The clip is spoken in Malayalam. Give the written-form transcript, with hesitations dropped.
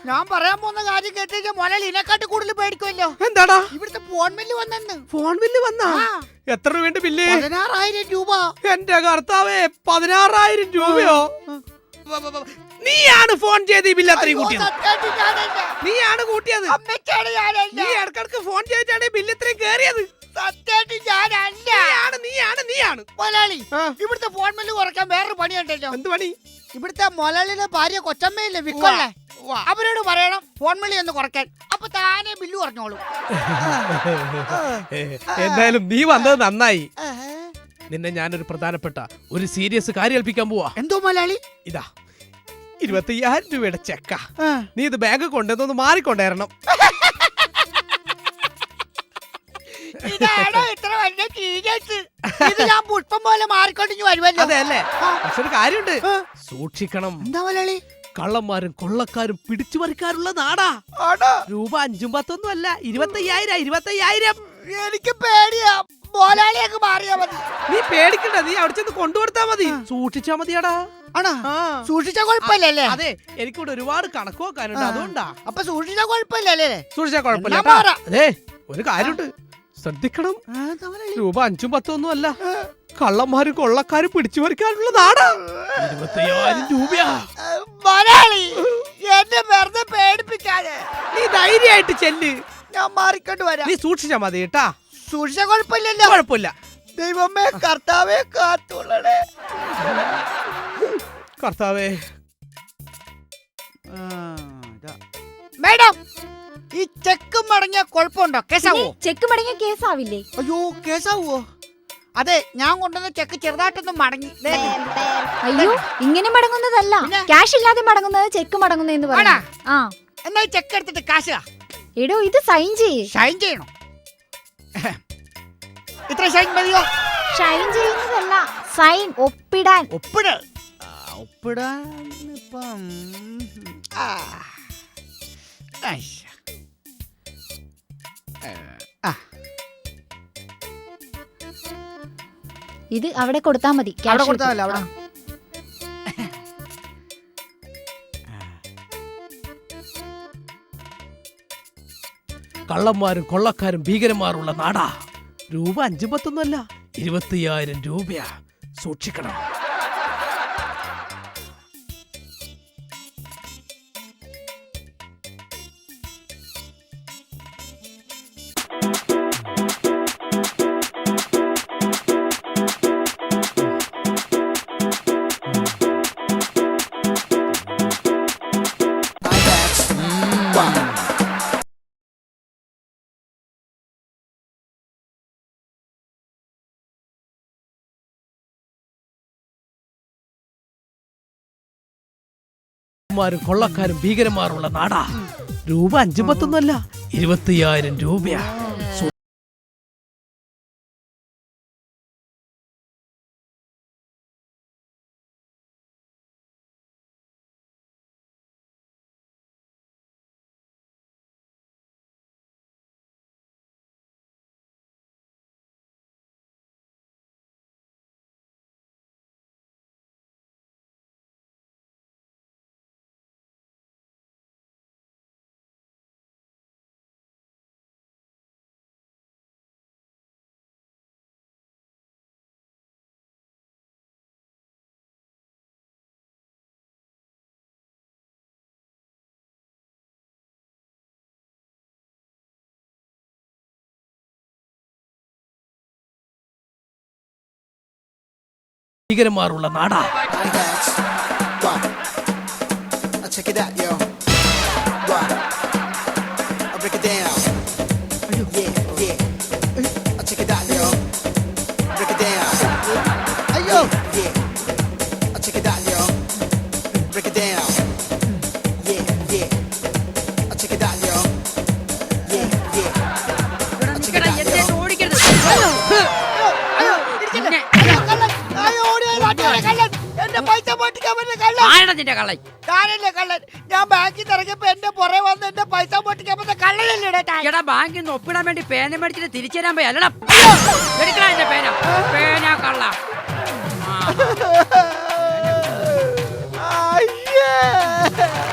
ഞാൻ പറയാൻ പോകുന്ന കാര്യം കേട്ടിട്ട് മുതലാളി ഇതിനെക്കാട്ട് കൂടുതൽ പേടിക്കുമല്ലോ. എന്താടാ? ഇവിടുത്തെ ഫോൺ ബില്ല് വന്നെന്ന്. ഫോൺ ബില്ല് വന്നാ? എത്ര രൂപ ബില്ല്? 16,000 രൂപ. എന്റെ കർത്താവേ, 16,000 രൂപയോ? നീയാണ് ഫോൺ ചെയ്ത് ഈ ബില്ല് അത്രയും കൂട്ടിയത്? നീയാണ് കൂട്ടിയത്? നീ ഇടക്കിടക്ക് ഫോൺ ചെയ്തിട്ടാണ് ഈ ബില്ല് ഇത്രയും കേറിയത്. നീയാണ് മുതലാളി, ഇവിടുത്തെ ഫോൺ ബില്ല് കുറയ്ക്കാൻ വേറൊരു പണിയുണ്ടല്ലോ. എന്ത് പണി? ഇവിടുത്തെ മുതലാളിയുടെ ഭാര്യ കൊച്ചമ്മയില്ലേ വിക്കൊള്ളേ, അവരോട് പറയണം ഫോൺ ബില്ല് ഒന്ന് കുറയ്ക്കാൻ. അപ്പൊ താനെ ബില്ല് കുറഞ്ഞോളൂ. എന്തായാലും നീ വന്നത് നന്നായി. നിന്നെ ഞാനൊരു പ്രധാനപ്പെട്ട ഒരു സീരിയസ് കാര്യം ഏൽപ്പിക്കാൻ പോവാ. എന്തോ മുതലാളി? ഇതാ 25,000 രൂപയുടെ ചെക്ക. നീ ഇത് ബാങ്ക് കൊണ്ടുവന്നൊന്ന് മാറിക്കൊണ്ടേരണം. ഇതാണോ ഇത്ര വലിയ സീരിയസ്? ഇത് ഞാൻ പുഷ്പം പോലെ മാറിക്കൊണ്ടിഞ്ഞു വരുമല്ലോ. അതെ അല്ലേ? പക്ഷെ ഒരു കാര്യമുണ്ട്, സൂക്ഷിക്കണം. എന്താ മുതലാളി? കള്ളന്മാരും കൊള്ളക്കാരും പിടിച്ചു പറിക്കാനുള്ള നാടാ. രൂപ 5ഉം 10ഒന്നും അല്ല, 25,000. എനിക്ക് പേടിയാ. മുതലാളിയൊക്കെ മാറിയാ മതി. നീ പേടിക്കണ്ട, നീ അവിടെ ചെന്ന് കൊണ്ടുകൊടുത്താ മതി. സൂക്ഷിച്ചാ മതിയാടാ. ആണോ? സൂക്ഷിച്ച കുഴപ്പമില്ലല്ലേ? അതെ, എനിക്കിവിടെ ഒരുപാട് കണക്ക് നോക്കാനുണ്ട്, അതുകൊണ്ടാ. അപ്പൊ സൂക്ഷിച്ച കുഴപ്പമില്ലല്ലേ? സൂക്ഷിച്ചാ കുഴപ്പമില്ല. അതെ, ഒരു കാര്യമുണ്ട്, ശ്രദ്ധിക്കണം. രൂപ 5ഉം 10ഒന്നും അല്ല, കള്ളന്മാരും കൊള്ളക്കാരും പിടിച്ചു പറിക്കാനുള്ള നാടാ. 25,000 രൂപയാ. മുതലാളി, എന്നെ വെറുതെ പേടിപ്പിക്കാതെ. നീ ധൈര്യമായിട്ട് ചെല്ല്, ഞാൻ മാറിക്കൊണ്ട് വരാം. നീ സൂക്ഷിച്ചാ മതി കേട്ടാ. സൂക്ഷിച്ച കുഴപ്പമില്ലല്ലോ? കുഴപ്പമില്ല. ദൈവമേ, കർത്താവേ കാത്തുള്ളടേ. കർത്താവേ. മേഡം, ഈ ചെക്ക് മടങ്ങിയ കുഴപ്പമുണ്ടോ? കേസാവോ? ചെക്ക് മടങ്ങിയ കേസാവില്ലേ? അയ്യോ, കേസാവോ? അതെ, ഞാൻ കൊണ്ടുവന്ന ചെക്ക് ചെറുതായിട്ടൊന്നും മടങ്ങി. അയ്യോ, ഇങ്ങനെ മടങ്ങുന്നതല്ല, ക്യാഷ് ഇല്ലാതെ മടങ്ങുന്നത് ചെക്ക് മടങ്ങുന്നതെന്ന് പറയാ. എന്നാ ചെക്ക് എടുത്തിട്ട് കാശ് എടോ, ഇത് സൈൻ ചെയ്യേ. ഷൈൻ ചെയ്യണോ? ഇത്ര ഷൈൻ മതിയോ? ഷൈൻ ചെയ്യുന്നതല്ല, സൈൻ, ഒപ്പിടാൻ. ഒപ്പിടാൻ ഇപ്പം ഇത് അവിടെ കൊടുത്താ മതി. അവിടെ കൊടുത്താൽ അവിടെ. കള്ളന്മാരും കൊള്ളക്കാരും ഭീകരന്മാരുള്ള നാടാ. രൂപ 5ഉം 10ഒന്നും അല്ല, 25,000 രൂപയാ. സൂക്ഷിക്കണം. കൊള്ളക്കാരും ഭീകരന്മാരുള്ള നാടാ. രൂപ 5ഉം 10ഒന്നും അല്ല, 25,000 രൂപയാ. ഭീകരന്മാരുള്ള നാടാ. ഞാൻ ബാങ്കിൽ ഇറങ്ങിയപ്പോ എന്റെ പുറകെ വന്ന് എന്റെ പൈസ പൊട്ടിക്കാൻ കള്ളനല്ലേ. ബാങ്കിൽ നിന്ന് ഒപ്പിടാൻ വേണ്ടി പേന മേടിച്ചിട്ട് തിരിച്ചു തരാൻ പോയി. അല്ലടാ, എടുക്കണ എന്റെ പേന. പേന കള്ള. ആ.